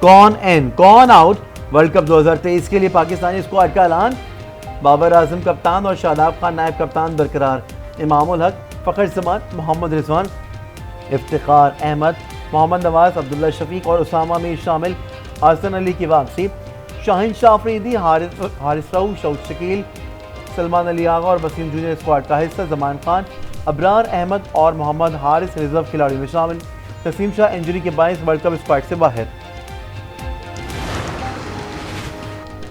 کون out? World cup 2023 کے لیے پاکستانی اسکواڈ کا اعلان، بابر اعظم کپتان اور شاداب خان نائب کپتان برقرار، امام الحق، فخر زمان، محمد رضوان، افتخار احمد، محمد نواز، عبداللہ شفیق اور اسامہ میر شامل، حسن علی کی واپسی، شاہین شاہ افریدی، حارث رؤوف، شعود شکیل، سلمان علی آغا اور وسیم جونیئر اسکواڈ کا حصہ، زمان خان، ابرار احمد اور محمد حارث ریزرو کھلاڑیوں میں شامل، نسیم شاہ انجری کے باعث ورلڈ کپ اسکواڈ سے باہر۔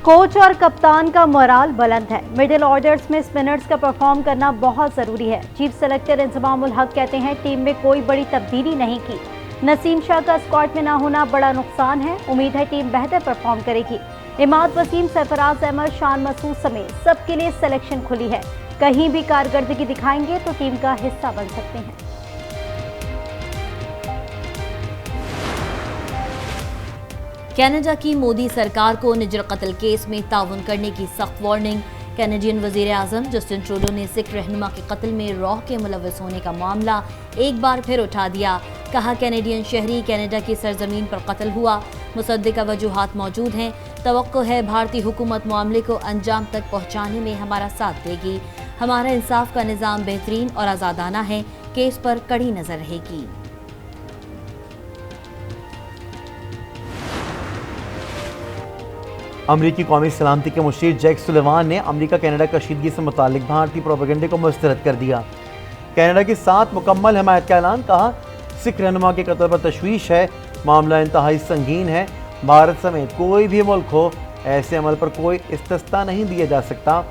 کوچ اور کپتان کا مورال بلند ہے، مڈل آرڈرز میں اسپنرز کا پرفارم کرنا بہت ضروری ہے، چیف سلیکٹر انضمام الحق کہتے ہیں ٹیم میں کوئی بڑی تبدیلی نہیں کی، نسیم شاہ کا اسکواڈ میں نہ ہونا بڑا نقصان ہے، امید ہے ٹیم بہتر پرفارم کرے گی، اماد وسیم، سرفراز احمد، شان مسعود سمیت سب کے لیے سلیکشن کھلی ہے، کہیں بھی کارکردگی دکھائیں گے تو ٹیم کا حصہ بن سکتے ہیں۔ کینیڈا کی مودی سرکار کو نجر قتل کیس میں تعاون کرنے کی سخت وارننگ، کینیڈین وزیر اعظم جسٹن ٹروڈو نے سکھ رہنما کے قتل میں روح کے ملوث ہونے کا معاملہ ایک بار پھر اٹھا دیا، کہا کینیڈین شہری کینیڈا کی سرزمین پر قتل ہوا، مصدقہ وجوہات موجود ہیں، توقع ہے بھارتی حکومت معاملے کو انجام تک پہنچانے میں ہمارا ساتھ دے گی، ہمارا انصاف کا نظام بہترین اور آزادانہ ہے، کیس پر کڑی نظر رہے گی۔ امریکی قومی سلامتی کے مشیر جیک سلیوان نے امریکہ کینیڈا کشیدگی سے متعلق بھارتی پروپیگنڈے کو مسترد کر دیا، کینیڈا کے ساتھ مکمل حمایت کا اعلان، کہا سکھ رہنما کے قتل پر تشویش ہے، معاملہ انتہائی سنگین ہے، بھارت سمیت کوئی بھی ملک ہو ایسے عمل پر کوئی استثنا نہیں دیا جا سکتا،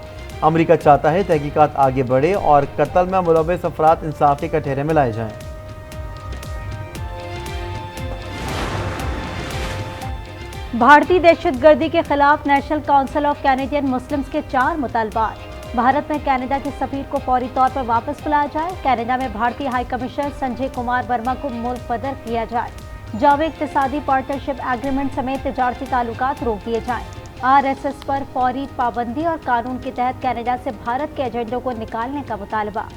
امریکہ چاہتا ہے تحقیقات آگے بڑھے اور قتل میں ملوث افراد انصاف کے کٹہرے میں لائے جائیں۔ بھارتی دہشت گردی کے خلاف national council of Canadian Muslims کے 4 مطالبات، بھارت میں کینیڈا کے سفیر کو فوری طور پر واپس بلایا جائے، کینیڈا میں بھارتی ہائی کمشنر سنجے کمار ورما کو ملک بدر کیا جائے، جامع اقتصادی پارٹنرشپ ایگریمنٹ سمیت تجارتی تعلقات روک دیے جائیں، RSS پر فوری پابندی اور قانون کے تحت کینیڈا سے بھارت کے ایجنڈوں کو نکالنے کا مطالبہ۔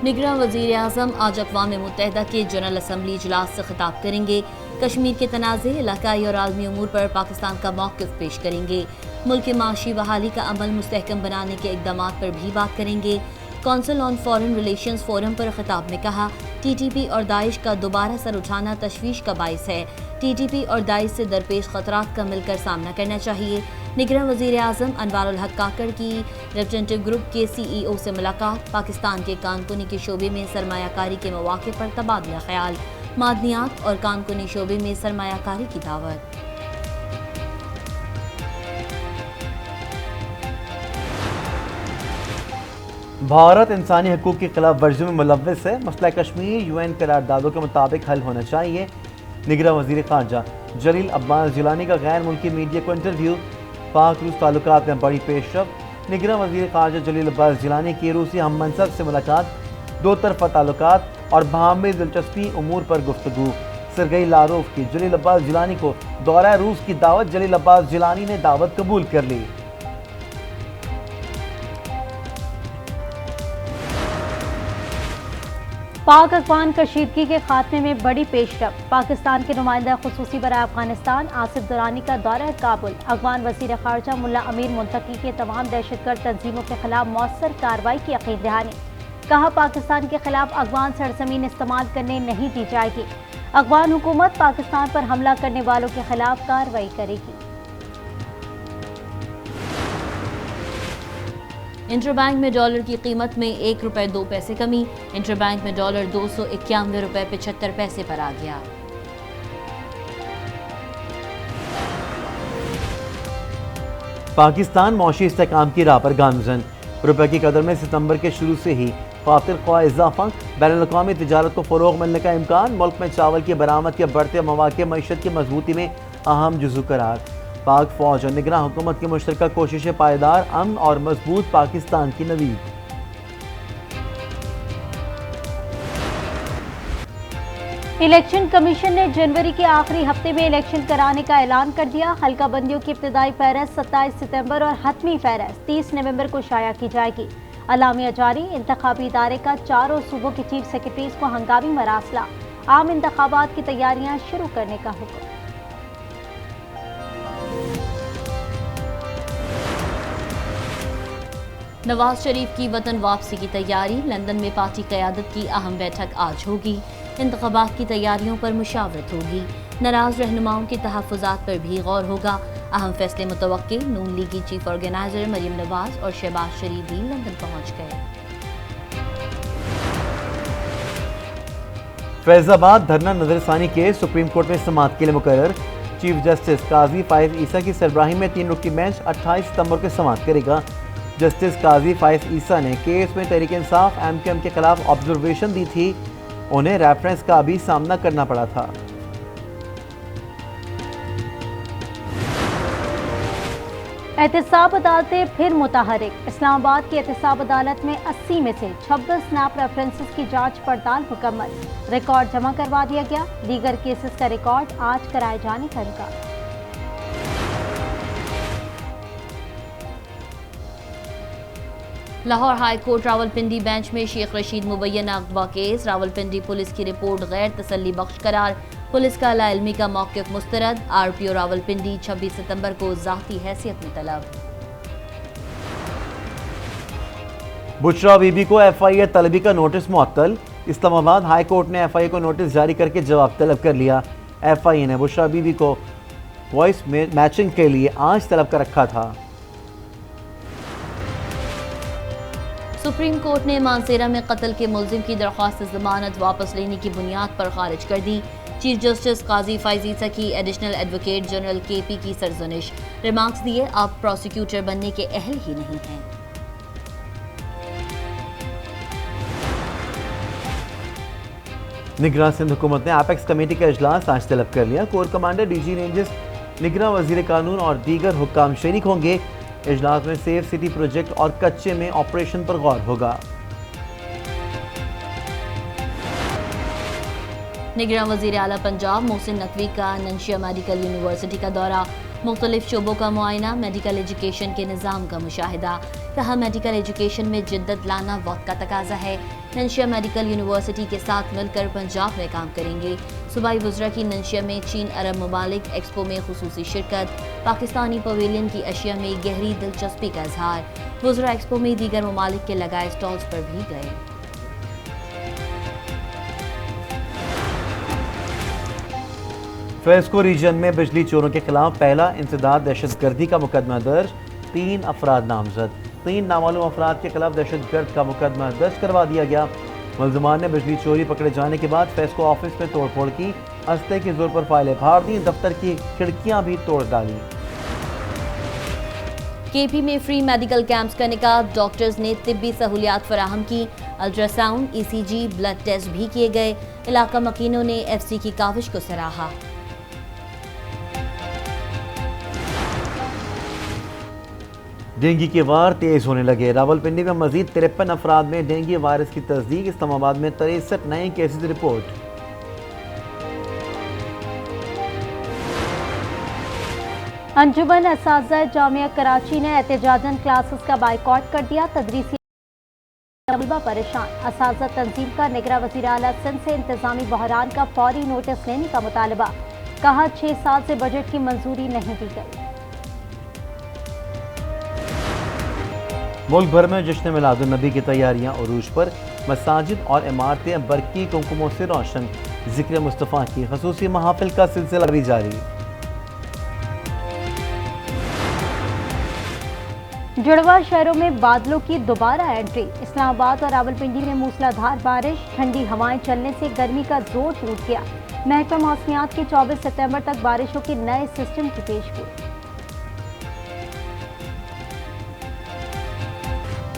نگراں وزیر اعظم آج اقوام متحدہ کے جنرل اسمبلی اجلاس سے خطاب کریں گے، کشمیر کے تنازع، علاقائی اور عالمی امور پر پاکستان کا موقف پیش کریں گے، ملک کے معاشی بحالی کا عمل مستحکم بنانے کے اقدامات پر بھی بات کریں گے، council on foreign relations forum پر خطاب میں کہا TTP اور داعش کا دوبارہ سر اٹھانا تشویش کا باعث ہے، TTP اور داعش سے درپیش خطرات کا مل کر سامنا کرنا چاہیے، نگراں وزیر اعظم انوار الحق کاکڑ کی ریپریزنٹیٹو گروپ کے CEO سے ملاقات، پاکستان کے کان کنی کے شعبے میں سرمایہ کاری کے مواقع پر تبادلہ خیال، معدنیات اور کان کنی شعبے میں سرمایہ کاری کی دعوت۔ بھارت انسانی حقوق کی خلاف ورزی میں ملوث ہے، مسئلہ کشمیر UN قراردادوں کے مطابق حل ہونا چاہیے، نگراں وزیر خارجہ جلیل عباس جیلانی کا غیر ملکی میڈیا کو انٹرویو، پاک روس تعلقات میں بڑی پیش رفت، نگراں وزیر خارجہ جلیل عباس جیلانی کی روسی ہم منصب سے ملاقات، 2 طرفہ تعلقات اور باہمی دلچسپی امور پر گفتگو، سرگئی لاروف کی جلیل عباس جیلانی کو دورہ روس کی دعوت، جلیل عباس جیلانی نے دعوت قبول کر لی۔ پاک افغان کشیدگی کے خاتمے میں بڑی پیش رفت، پاکستان کے نمائندہ خصوصی برائے افغانستان آصف درانی کا دورہ کابل، افغان وزیر خارجہ ملا امیر منتقی کے تمام دہشت گرد تنظیموں کے خلاف مؤثر کارروائی کی یقین دہانی، کہا پاکستان کے خلاف افغان سرزمین استعمال کرنے نہیں دی جائے گی، افغان حکومت پاکستان پر حملہ کرنے والوں کے خلاف کارروائی کرے گی۔ انٹر بینک میں ڈالر کی قیمت میں 1 روپے 2 پیسے کمی، انٹر بینک میں ڈالر 291 روپے 75 پیسے پر آ گیا۔ پاکستان معاشی استحکام کی راہ پر گامزن، روپے کی قدر میں ستمبر کے شروع سے ہی خاطر خواہ اضافہ، بین الاقوامی تجارت کو فروغ ملنے کا امکان، ملک میں چاول کی برآمد کے بڑھتے مواقع معیشت کی مضبوطی میں اہم جزو قرار، پاک فوج اور نگراں حکومت کی مشترکہ کوششیں پائیدار امن اور مضبوط پاکستان کی نوید۔ الیکشن کمیشن نے جنوری کے آخری ہفتے میں الیکشن کرانے کا اعلان کر دیا، حلقہ بندیوں کی ابتدائی فہرست 27 ستمبر اور حتمی فہرست 30 نومبر کو شائع کی جائے گی، اعلامیہ جاری، انتخابی ادارے کا چاروں صوبوں کی چیف سیکرٹریز کو ہنگامی مراسلہ، عام انتخابات کی تیاریاں شروع کرنے کا حکم۔ نواز شریف کی وطن واپسی کی تیاری، لندن میں پارٹی قیادت کی اہم بیٹھک آج ہوگی، انتخابات کی تیاریوں پر مشاورت ہوگی، ناراض رہنماؤں کے تحفظات پر بھی غور ہوگا، اہم فیصلے متوقع، نون لیگ کی چیف آرگنائزر مریم نواز اور شہباز شریف بھی لندن پہنچ گئے۔ فیض آباد دھرنا نظر ثانی کیس سپریم کورٹ میں سماعت کے لیے مقرر، چیف جسٹس قاضی فائز عیسیٰ کی سربراہی میں 3 رکنی بینچ 28 ستمبر کو سماعت کرے گا۔ جسٹس قاضی فائز عیسیٰ نے کیس میں تحریک انصاف MQM کے خلاف آبزرویشن دی تھی، انہیں ریفرنس کا بھی سامنا کرنا پڑا تھا۔ احتساب عدالتیں پھر متحرک، اسلام آباد کی احتساب عدالت میں 80 میں سے 26 سنیپ ریفرنسز کی جانچ پڑتال مکمل، ریکارڈ جمع کروا دیا گیا، دیگر کیسز کا ریکارڈ آج کرائے جانے کا امکان۔ Lahore high court Rawalpindi bench میں شیخ رشید مبینہ اغوا کیس، راولپنڈی پولیس کی رپورٹ غیر تسلی بخش قرار، پولیس کا لاعلمی کا موقف مسترد، RPO راولپنڈی 26 ستمبر کو ذاتی حیثیت میں طلب۔ بشرا بی بی کو FIA طلبی کا نوٹس معطل، اسلام آباد ہائی کورٹ نے FIA کو نوٹس جاری کر کے جواب طلب کر لیا۔ FIA نے بشرا بی بی کو وائس میچنگ کے لیے آج طلب کر رکھا تھا۔ سپریم کورٹ نے مانسیرا میں قتل کے ملزم کی درخواست ضمانت واپس لینے کی بنیاد پر خارج کر دی، چیف جسٹس قاضی فائز عیسیٰ کی ایڈیشنل ایڈوکیٹ جنرل KP کی سرزنش، ریمارکس دیے آپ پروسیکیوٹر بننے کے اہل ہی نہیں ہیں۔ نگراں سندھ حکومت نے ایپیکس کمیٹی کا اجلاس آج طلب کر لیا، کور کمانڈر DG رینجز، نگراں وزیر قانون اور دیگر حکام شریک ہوں گے۔ اجلاس میں سیف سٹی پروجیکٹ اور کچے میں آپریشن پر غور ہوگا۔ نگراں وزیر اعلیٰ پنجاب محسن نقوی کا ننشیا میڈیکل یونیورسٹی کا دورہ، مختلف شعبوں کا معائنہ، میڈیکل ایجوکیشن کے نظام کا مشاہدہ، کہا میڈیکل ایجوکیشن میں جدت لانا وقت کا تقاضا ہے، ننشیا میڈیکل یونیورسٹی کے ساتھ مل کر پنجاب میں کام کریں گے۔ صوبائی وزراء کی ننشیا میں چین عرب ممالک ایکسپو میں خصوصی شرکت، پاکستانی پویلین کی اشیاء میں گہری دلچسپی کا اظہار، وزراء ایکسپو میں دیگر ممالک کے لگائے سٹالز پر بھی گئے۔ فیسکو ریجن میں بجلی چوروں کے خلاف پہلا انسداد دہشت گردی کا مقدمہ درج، 3 افراد نامزد، 3 نامعلوم افراد کے خلاف دہشت گرد کا مقدمہ درج کروا دیا گیا۔ ملزمان نے بجلی چوری پکڑے جانے کے بعد فیسکو آفس میں توڑ پھوڑ کی، اسلحے کے زور پر فائلیں پھاڑ دیں، دفتر کی کھڑکیاں بھی توڑ ڈالیں۔ KP میں فری میڈیکل کیمپس کا انعقاد، ڈاکٹرز نے طبی سہولیات فراہم کی، ultrasound, ECG، blood test بھی کیے گئے، علاقہ مکینوں نے FC کی کاوش کو سراہا۔ ڈینگی کے وار تیز ہونے لگے، راولپنڈی میں مزید 53 افراد میں ڈینگی وائرس کی تصدیق، اسلام آباد میں 63 نئے کیسز رپورٹ۔ انجمن اساتذہ جامعہ کراچی نے احتجاجاً کلاسز کا بائیکاٹ کر دیا، تدریسی طلبہ پریشان، اساتذہ تنظیم کا نگراں وزیر اعلیٰ سندھ سے انتظامی بحران کا فوری نوٹس لینے کا مطالبہ، کہا 6 سال سے بجٹ کی منظوری نہیں دی گئی۔ ملک بھر میں جشن میلاد النبی کی تیاریاں عروج پر، مساجد اور عمارتیں برقی کنکموں سے روشن، ذکر مصطفیٰ کی خصوصی محافل کا سلسلہ بھی جاری۔ جڑواں شہروں میں بادلوں کی دوبارہ انٹری، اسلام آباد اور راولپنڈی میں موسلادھار بارش، ٹھنڈی ہوائیں چلنے سے گرمی کا زور ٹوٹ گیا، محکمہ موسمیات کی 24 ستمبر تک بارشوں کے نئے سسٹم کی پیشگوئی۔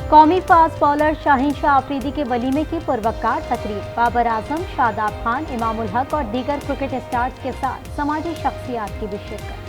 قومی فاسٹ بالر شاہین شاہ آفریدی کے ولیمے کی پروقار تقریب، بابر اعظم، شاداب خان، امام الحق اور دیگر کرکٹ اسٹارز کے ساتھ سماجی شخصیات کی بھی شرکت۔